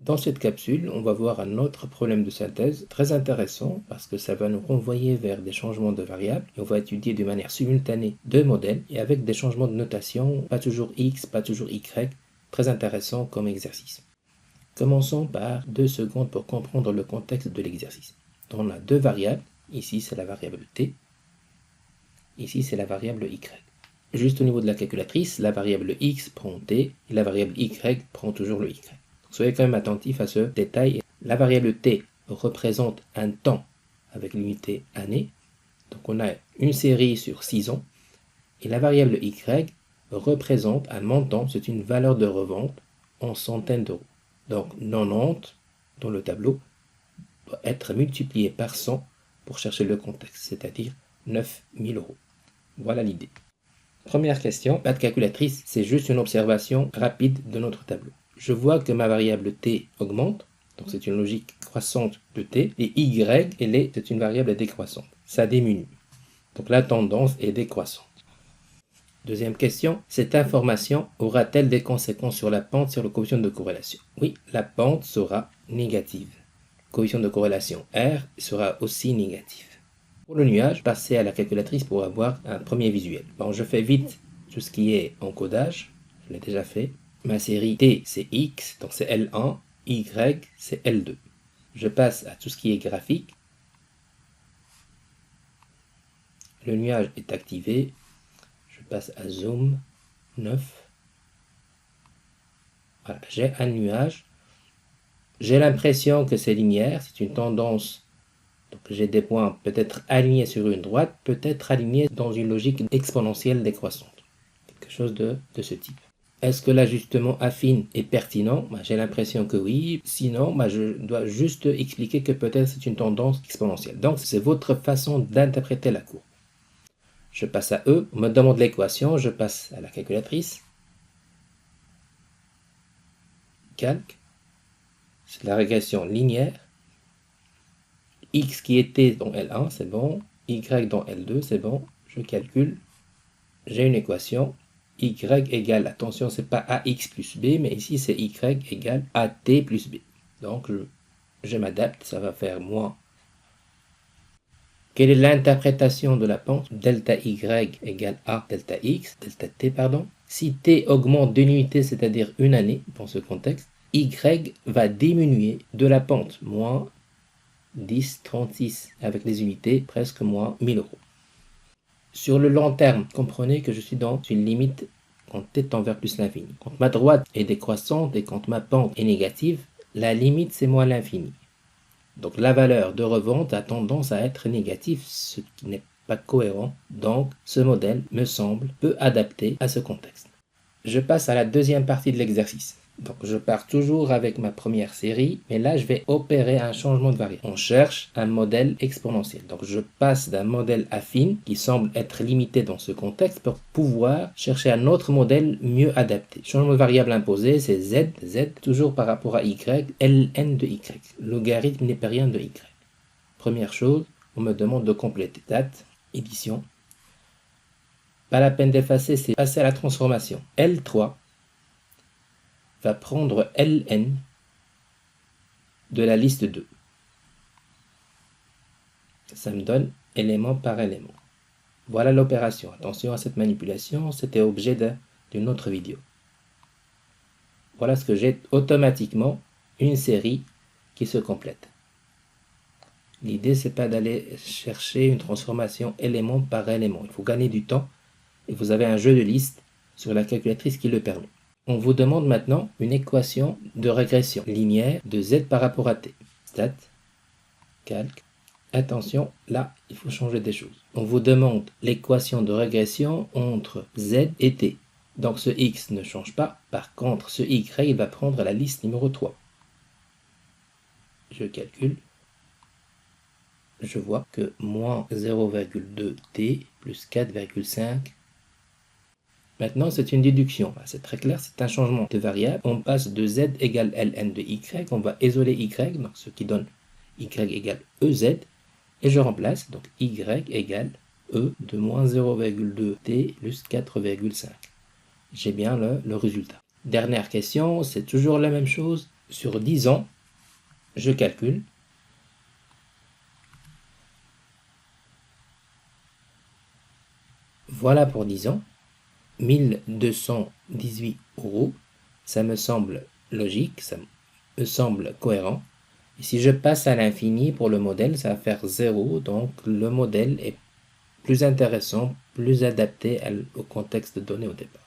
Dans cette capsule, on va voir un autre problème de synthèse très intéressant parce que ça va nous renvoyer vers des changements de variables et on va étudier de manière simultanée deux modèles et avec des changements de notation, pas toujours x, pas toujours y, très intéressant comme exercice. Commençons par 2 secondes pour comprendre le contexte de l'exercice. On a deux variables, ici c'est la variable t, ici c'est la variable y. Juste au niveau de la calculatrice, la variable x prend t et la variable y prend toujours le y. Soyez quand même attentifs à ce détail. La variable t représente un temps avec l'unité année. Donc on a une série sur 6 ans. Et la variable y représente un montant, c'est une valeur de revente en centaines d'euros. Donc 90 dans le tableau doit être multiplié par 100 pour chercher le contexte, c'est-à-dire 9000 euros. Voilà l'idée. Première question, pas de calculatrice, c'est juste une observation rapide de notre tableau. Je vois que ma variable t augmente, donc c'est une logique croissante de t, et y, c'est une variable décroissante. Ça diminue. Donc la tendance est décroissante. Deuxième question, cette information aura-t-elle des conséquences sur la pente, sur le coefficient de corrélation? Oui, la pente sera négative. Le coefficient de corrélation R sera aussi négatif. Pour le nuage, passez à la calculatrice pour avoir un premier visuel. Bon, je fais vite tout ce qui est encodage, je l'ai déjà fait. Ma série T, c'est X, donc c'est L1, Y, c'est L2. Je passe à tout ce qui est graphique. Le nuage est activé. Je passe à Zoom 9. Voilà, j'ai un nuage. J'ai l'impression que c'est linéaire, c'est une tendance. Donc j'ai des points peut-être alignés sur une droite, peut-être alignés dans une logique exponentielle décroissante. Quelque chose de ce type. Est-ce que l'ajustement affine est pertinent? J'ai l'impression que oui. Sinon, je dois juste expliquer que peut-être c'est une tendance exponentielle. Donc, c'est votre façon d'interpréter la courbe. Je passe à E. On me demande l'équation. Je passe à la calculatrice. Calque. C'est la régression linéaire. X qui était dans L1, c'est bon. Y dans L2, c'est bon. Je calcule. J'ai une équation. Y égale, attention, c'est pas AX plus B, mais ici c'est Y égale AT plus B. Donc je m'adapte, ça va faire moins. Quelle est l'interprétation de la pente? Delta Y égale A delta X, delta T, pardon. Si T augmente d'une unité, c'est-à-dire une année, dans ce contexte, Y va diminuer de la pente, moins 10,36, avec les unités, presque moins 1000 euros. Sur le long terme, comprenez que je suis dans une limite quand t tend vers plus l'infini. Quand ma droite est décroissante et quand ma pente est négative, la limite c'est moins l'infini. Donc la valeur de revente a tendance à être négative, ce qui n'est pas cohérent. Donc ce modèle me semble peu adapté à ce contexte. Je passe à la deuxième partie de l'exercice. Donc je pars toujours avec ma première série, mais là je vais opérer un changement de variable. On cherche un modèle exponentiel. Donc je passe d'un modèle affine qui semble être limité dans ce contexte pour pouvoir chercher un autre modèle mieux adapté. Changement de variable imposé, c'est z, toujours par rapport à y, ln de y. Logarithme népérien de y. Première chose, on me demande de compléter. Date, édition. Pas la peine d'effacer, c'est passer à la transformation. L3 va prendre ln de la liste 2. Ça me donne élément par élément. Voilà l'opération. Attention à cette manipulation, c'était objet d'une autre vidéo. Voilà ce que j'ai automatiquement, une série qui se complète. L'idée, c'est pas d'aller chercher une transformation élément par élément. Il faut gagner du temps et vous avez un jeu de liste sur la calculatrice qui le permet. On vous demande maintenant une équation de régression linéaire de z par rapport à t. Stat, calque. Attention, là, il faut changer des choses. On vous demande l'équation de régression entre z et t. Donc ce x ne change pas. Par contre, ce y, il va prendre la liste numéro 3. Je calcule. Je vois que moins 0,2t plus 4,5. Maintenant, c'est une déduction. C'est très clair, c'est un changement de variable. On passe de z égale ln de y. On va isoler y, donc ce qui donne y égale ez. Et je remplace, donc y égale e de moins 0,2t plus 4,5. J'ai bien le résultat. Dernière question, c'est toujours la même chose. sur 10 ans, je calcule. Voilà pour 10 ans, 1218 euros. Ça me semble logique, ça me semble cohérent. Et si je passe à l'infini pour le modèle, ça va faire 0. Donc le modèle est plus intéressant, plus adapté au contexte donné au départ.